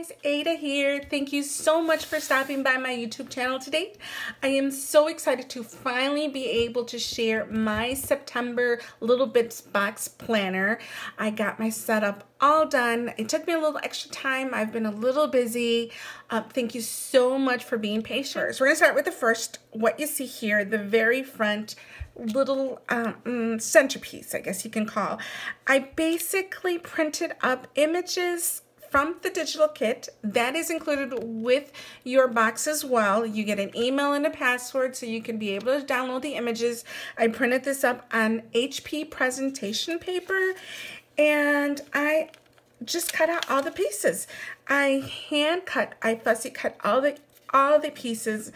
guys, Ada here. Thank you so much for stopping by my YouTube channel today. I am so excited to finally be able to share my September Little Bits box planner. I got my setup all done. It took me a little extra time. I've been a little busy. Thank you so much for being patient. So we're gonna start with the first, what you see here, the very front little centerpiece, I guess you can call. I basically printed up images from the digital kit that is included with your box as well. You get an email and a password so you can be able to download the images. I printed this up on HP presentation paper and I just cut out all the pieces. I fussy cut all the pieces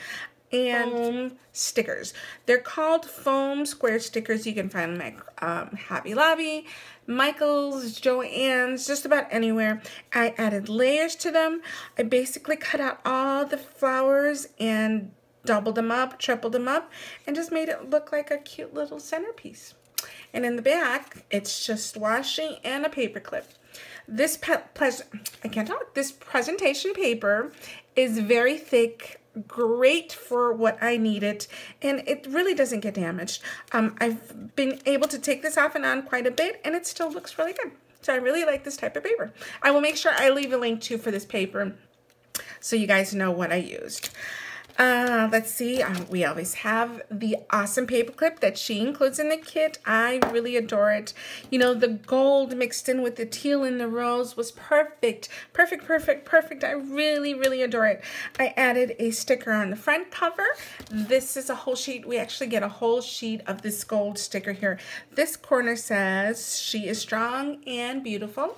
and foam stickers. They're called foam square stickers. You can find them at Hobby Lobby, Michael's, Joann's, just about anywhere. I added layers to them. I basically cut out all the flowers and doubled them up, tripled them up, and just made it look like a cute little centerpiece. And in the back, it's just washi and a paper clip. This this presentation paper is very thick, great for what I needed, and it really doesn't get damaged. I've been able to take this off and on quite a bit, and it still looks really good. So I really like this type of paper. I will make sure I leave a link too for this paper so you guys know what I used. Let's see, we always have the awesome paper clip that she includes in the kit. I really adore it. You know, the gold mixed in with the teal and the rose was perfect. Perfect, perfect, perfect. I really, really adore it. I added a sticker on the front cover. This is a whole sheet. We actually get a whole sheet of this gold sticker here. This corner says, "She is strong and beautiful."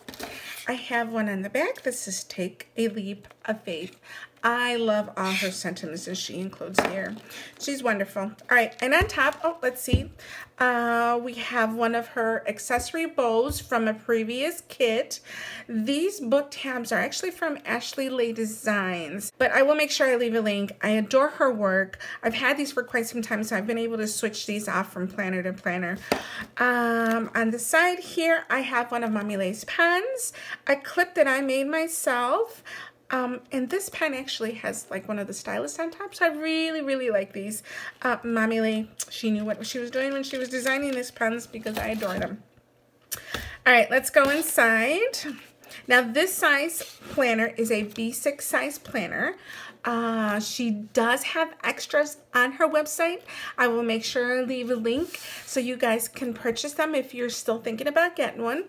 I have one on the back. This says, "Take a leap of faith." I love all her sentences she includes here. She's wonderful. All right, and on top, oh, let's see. We have one of her accessory bows from a previous kit. These book tabs are actually from Lhey'S Designs, but I will make sure I leave a link. I adore her work. I've had these for quite some time, so I've been able to switch these off from planner to planner. On the side here, I have one of Mommy Lhey'S pens, a clip that I made myself. And this pen actually has like one of the styluses on top, so I really, really like these. Mommy Lhey, she knew what she was doing when she was designing these pens because I adore them. All right, let's go inside. Now this size planner is a B6 size planner. She does have extras on her website. I will make sure I leave a link so you guys can purchase them if you're still thinking about getting one.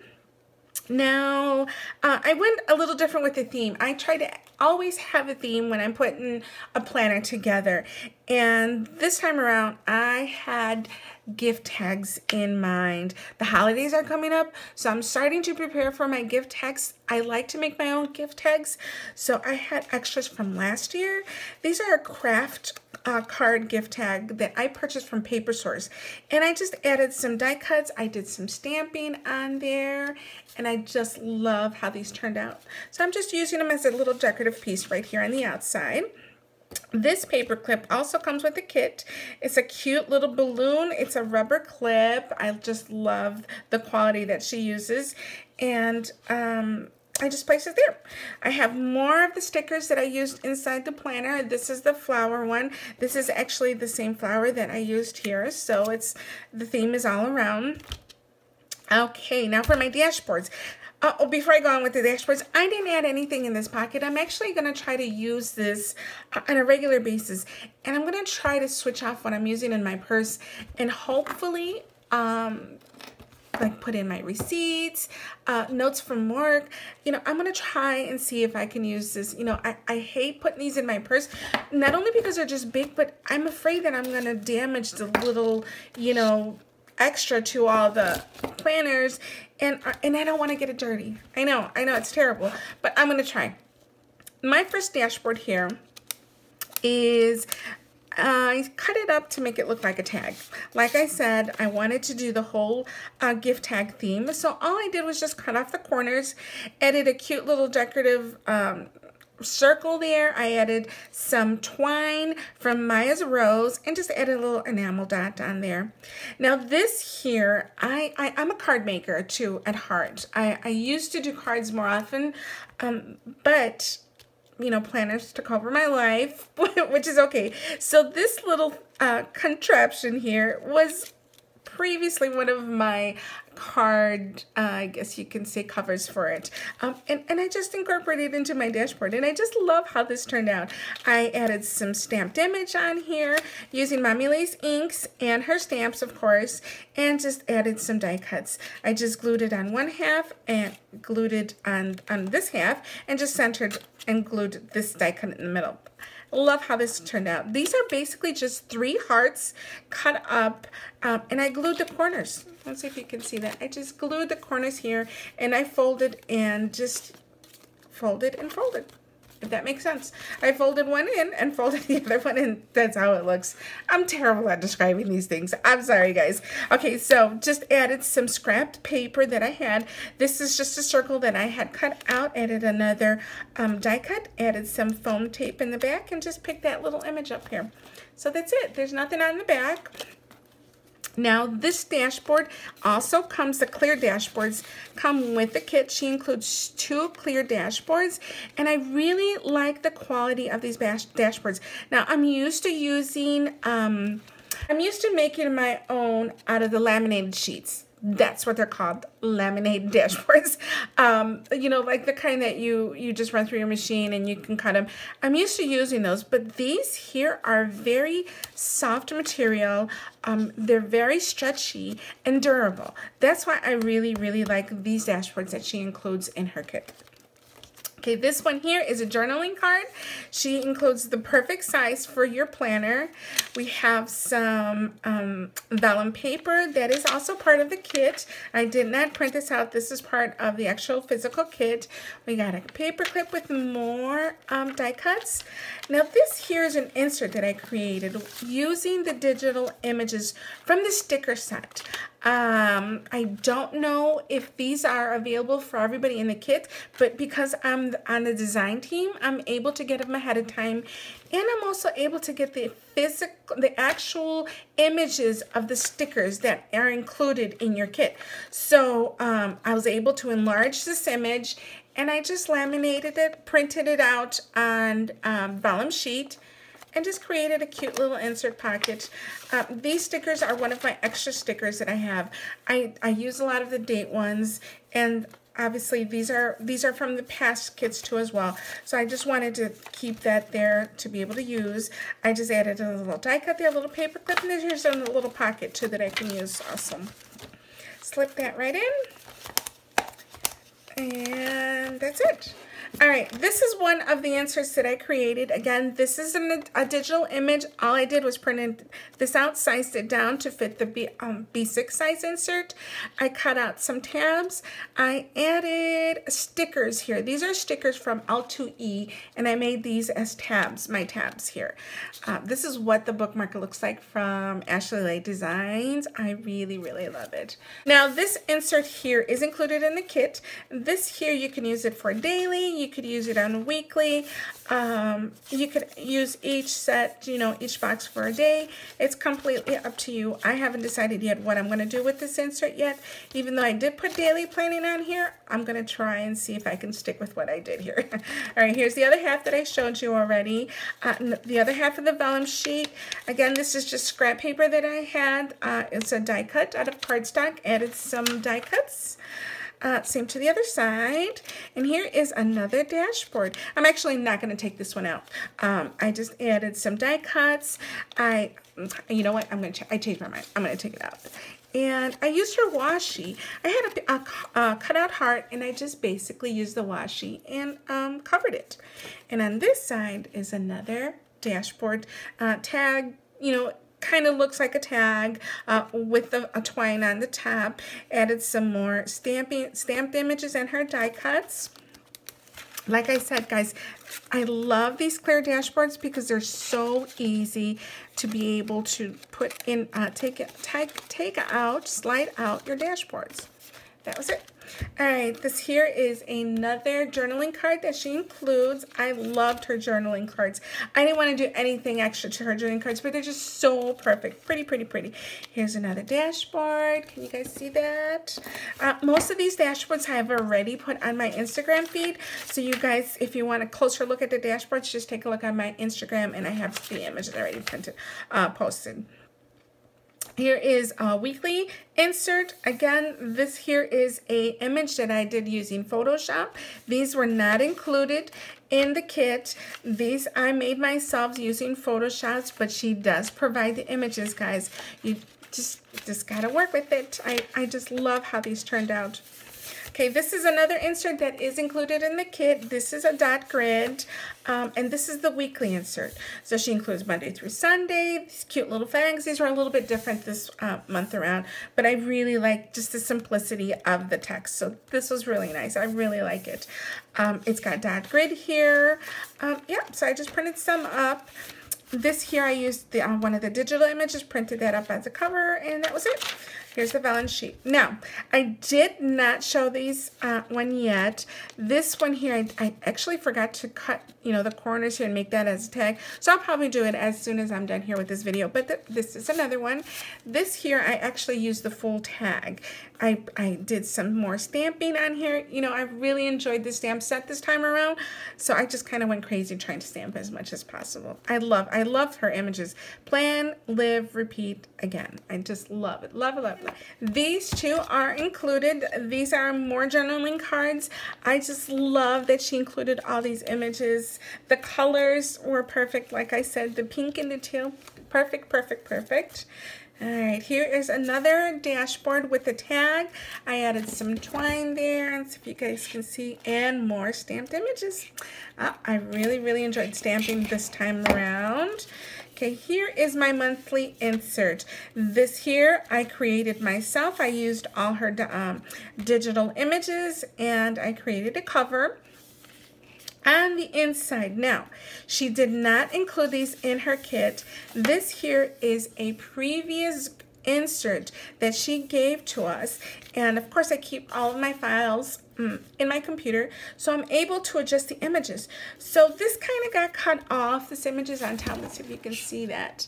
Now, I went a little different with the theme. I try to always have a theme when I'm putting a planner together. And this time around, I had gift tags in mind. The holidays are coming up, so I'm starting to prepare for my gift tags. I like to make my own gift tags, so I had extras from last year. These are a craft card gift tag that I purchased from Paper Source, and I just added some die cuts. I did some stamping on there, and I just love how these turned out. So I'm just using them as a little decorative piece right here on the outside. This paper clip also comes with the kit. It's a cute little balloon. It's a rubber clip. I just love the quality that she uses, and I just place it there. I have more of the stickers that I used inside the planner. This is the flower one. This is actually the same flower that I used here, so the theme is all around. Okay, now for my dashboards. Before I go on with the dashboards, I didn't add anything in this pocket. I'm actually going to try to use this on a regular basis, and I'm going to try to switch off what I'm using in my purse, and hopefully like put in my receipts, notes from work. You know, I'm gonna try and see if I can use this. You know, I hate putting these in my purse, not only because they're just big, but I'm afraid that I'm gonna damage the little, you know, extra to all the planners, and I don't want to get it dirty. I know it's terrible, but I'm gonna try. My first dashboard here is I cut it up to make it look like a tag. Like I said, I wanted to do the whole gift tag theme, so all I did was just cut off the corners, added a cute little decorative circle there. I added some twine from Maya's Rose and just added a little enamel dot on there. Now this here, I'm a card maker too at heart. I used to do cards more often, but you know, planners took over my life, which is okay. So this little contraption here was previously one of my card, I guess you can say, covers for it. And I just incorporated it into my dashboard, and I just love how this turned out. I added some stamped image on here using Mommy Lhey'S inks and her stamps, of course, and just added some die cuts. I just glued it on one half and glued it on this half, and just centered and glued this die cut in the middle. Love how this turned out. These are basically just 3 hearts cut up, and I glued the corners. Let's see if you can see that. I just glued the corners here, and I folded and just folded and folded, if that makes sense. I folded one in and folded the other one in. That's how it looks. I'm terrible at describing these things. I'm sorry, guys. Okay, so just added some scrapped paper that I had. This is just a circle that I had cut out. Added another die cut. Added some foam tape in the back, and just picked that little image up here. So that's it. There's nothing on the back. Now this dashboard also comes, the clear dashboards come with the kit. She includes 2 clear dashboards, and I really like the quality of these dashboards. Now I'm used to using, I'm used to making my own out of the laminated sheets. That's what they're called, laminated dashboards. You know, like the kind that you just run through your machine and you can cut them. I'm used to using those, but these here are very soft material. They're very stretchy and durable. That's why I really, really like these dashboards that she includes in her kit. Okay, this one here is a journaling card. She includes the perfect size for your planner. We have some vellum paper that is also part of the kit. I did not print this out. This is part of the actual physical kit. We got a paper clip with more die cuts. Now this here is an insert that I created using the digital images from the sticker set. I don't know if these are available for everybody in the kit, but because I'm on the design team, I'm able to get them ahead of time, and I'm also able to get the actual images of the stickers that are included in your kit. So I was able to enlarge this image, and I just laminated it, printed it out on vellum sheet, and just created a cute little insert pocket. These stickers are one of my extra stickers that I have. I use a lot of the date ones, and obviously these are from the past kits too as well. So I just wanted to keep that there to be able to use. I just added a little die cut there, a little paper clip, and here's a little pocket too that I can use. Awesome. Slip that right in, and that's it. All right, this is one of the inserts that I created. Again, this is a digital image. All I did was print this out, sized it down to fit the B6 size insert. I cut out some tabs. I added stickers here. These are stickers from L2E, and I made these as tabs, my tabs here. This is what the bookmark looks like from Ashley Lhey Designs. I really, really love it. Now, this insert here is included in the kit. This here, you can use it for daily. You could use it on weekly. You could use each set, you know, each box for a day. It's completely up to you. I haven't decided yet what I'm going to do with this insert yet. Even though I did put daily planning on here, I'm going to try and see if I can stick with what I did here. All right, here's the other half that I showed you already. The other half of the vellum sheet. Again, this is just scrap paper that I had. It's a die cut out of cardstock. Added some die cuts. Same to the other side, and here is another dashboard. I'm actually not going to take this one out. I just added some die cuts. You know what? I changed my mind. I'm going to take it out. And I used her washi. I had a cutout heart, and I just basically used the washi and covered it. And on this side is another dashboard tag. You know, kind of looks like a tag with a twine on the top. Added some more stamped images and her die cuts. Like I said, guys, I love these clear dashboards because they're so easy to be able to put in, take out, slide out your dashboards. that was it. All right, this here is another journaling card that she includes. I loved her journaling cards. I didn't want to do anything extra to her journaling cards, but they're just so perfect. Pretty, pretty, pretty. Here's another dashboard. Can you guys see that? Most of these dashboards I have already put on my Instagram feed. So you guys, if you want a closer look at the dashboards, just take a look on my Instagram, and I have the images already printed, posted. Here is a weekly insert. Again, this here is a image that I did using Photoshop. These were not included in the kit. These I made myself using Photoshop, but she does provide the images, guys. You just gotta work with it. I just love how these turned out. Okay, this is another insert that is included in the kit. This is a dot grid, and this is the weekly insert. So she includes Monday through Sunday, these cute little flags. These are a little bit different this month around, but I really like just the simplicity of the text. So this was really nice. I really like it. It's got dot grid here. Yeah, so I just printed some up. This here I used one of the digital images, printed that up as a cover, and that was it. Here's the balance sheet. Now, I did not show these one yet. This one here, I actually forgot to cut, the corners here and make that as a tag. So I'll probably do it as soon as I'm done here with this video. But this is another one. This here, I actually used the full tag. I did some more stamping on here. I really enjoyed the stamp set this time around. So I just kind of went crazy trying to stamp as much as possible. I love her images. Plan, live, repeat, again. I just love it. Love it, love it. These two are included. These are more journaling cards. I just love that she included all these images. The colors were perfect. Like I said, the pink and the teal, perfect, perfect, perfect. All right, here is another dashboard with a tag. I added some twine there, and so if you guys can see, and more stamped images. I really, really enjoyed stamping this time around. Okay, here is my monthly insert. This here I created myself. I used all her digital images, and I created a cover. On the inside, now, she did not include these in her kit. This here is a previous insert that she gave to us, and of course I keep all of my files in my computer, so I'm able to adjust the images. So this kind of got cut off. This image is on top. Let's see if you can see that.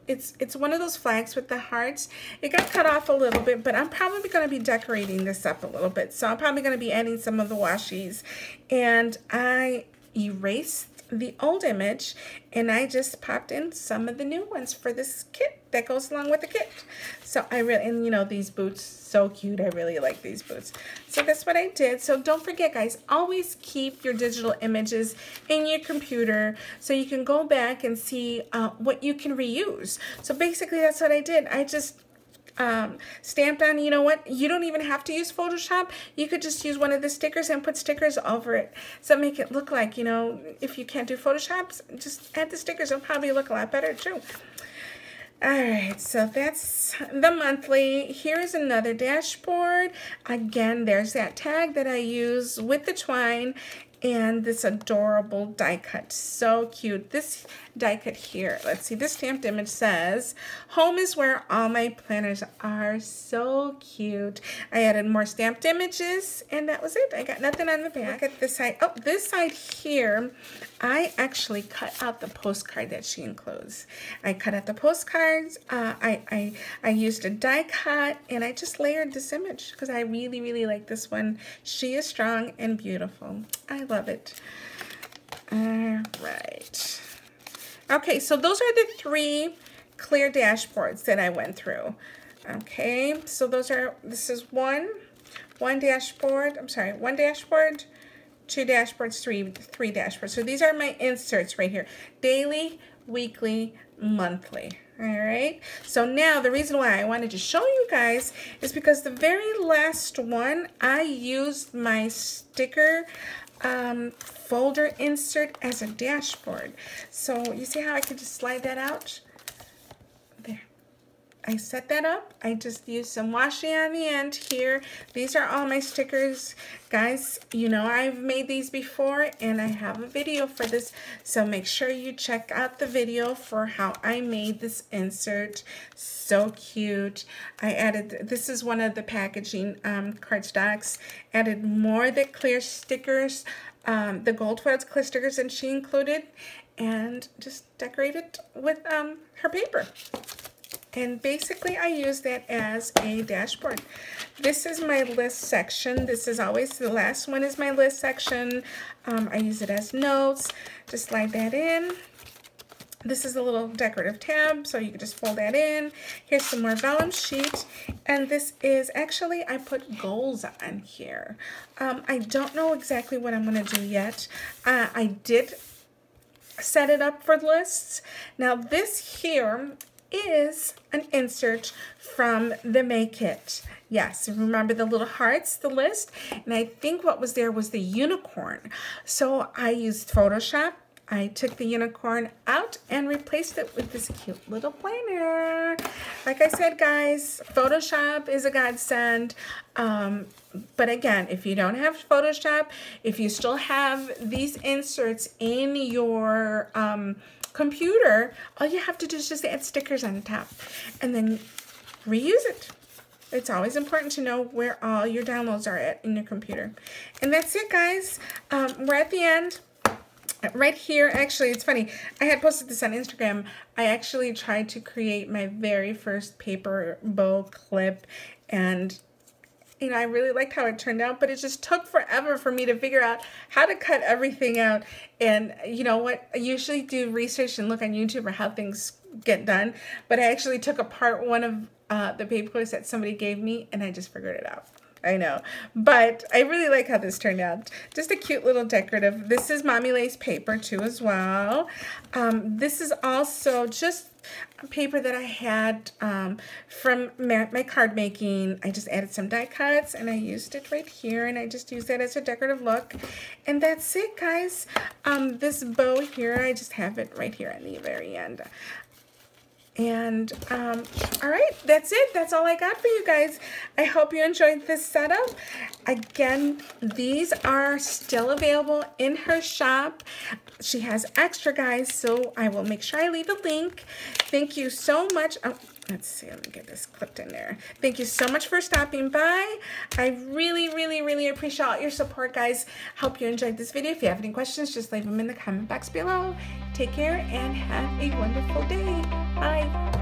It's one of those flags with the hearts. It got cut off a little bit, but I'm probably going to be decorating this up a little bit. So I'm probably going to be adding some of the washies. And I erased the old image, and I just popped in some of the new ones for this kit that goes along with the kit. So I really, and these boots, so cute. I really like these boots. So that's what I did. So don't forget, guys, always keep your digital images in your computer so you can go back and see what you can reuse. So basically that's what I did. I just stamped on, you don't even have to use Photoshop. You could just use one of the stickers and put stickers over it. So make it look like, if you can't do Photoshop, just add the stickers. It'll probably look a lot better too. All right, so that's the monthly. Here's another dashboard. Again, there's that tag that I use with the twine and this adorable die cut. So cute. This die cut here, let's see, this stamped image says, "Home is where all my planners are." So cute. I added more stamped images, and that was it. I got nothing on the back. At this side, oh, this side here, I actually cut out the postcard that she includes. I cut out the postcards. I used a die cut, and I just layered this image because I really, really like this one. She is strong and beautiful. I love it. All right. Okay, so those are the 3 clear dashboards that I went through. Okay, so this is one dashboard, I'm sorry, 1 dashboard, 2 dashboards, 3 dashboards. So these are my inserts right here. Daily, weekly, monthly. All right, so now the reason why I wanted to show you guys is because the very last one, I used my sticker folder insert as a dashboard. So you see how I can just slide that out? There. I set that up. I just used some washi on the end here. These are all my stickers. Guys, you know I've made these before and I have a video for this. So make sure you check out the video for how I made this insert. So cute. I added, this is one of the packaging cardstocks. Added more of the clear stickers, the gold foils clear stickers that she included. And just decorated with her paper. And basically I use that as a dashboard. This is my list section. This is always, the last one is my list section. I use it as notes. Just slide that in. This is a little decorative tab, so you can just fold that in. Here's some more vellum sheet. And this is, actually, I put goals on here. I don't know exactly what I'm going to do yet. I did set it up for lists. Now this here is an insert from the May kit. Yes, remember the little hearts, the list? And I think what was there was the unicorn. So I used Photoshop. I took the unicorn out and replaced it with this cute little planner. Like I said, guys, Photoshop is a godsend. But again, if you don't have Photoshop, if you still have these inserts in your computer, all you have to do is just add stickers on the top and then reuse it. It's always important to know where all your downloads are at in your computer. And that's it, guys. We're at the end. Right here, actually, it's funny. I had posted this on Instagram. I actually tried to create my very first paper bow clip, and you know, I really liked how it turned out, but it just took forever for me to figure out how to cut everything out. And you know what? I usually do research and look on YouTube for how things get done, but I actually took apart one of the paper clips that somebody gave me, and I just figured it out. I know, but I really like how this turned out. Just a cute little decorative. This is Mommy Lhey'S paper too as well. This is also just a paper that I had from my card making. I just added some die cuts and I used it right here, and I just used that as a decorative look. And that's it, guys. This bow here, I just have it right here at the very end. And all right, that's it. That's all I got for you guys. I hope you enjoyed this setup. Again, these are still available in her shop. She has extra, guys, so I will make sure I leave a link. Thank you so much. Oh, let's see, let me get this clipped in there. Thank you so much for stopping by. I really, really, really appreciate all your support, guys. Hope you enjoyed this video. If you have any questions, just leave them in the comment box below. Take care and have a wonderful day. Bye.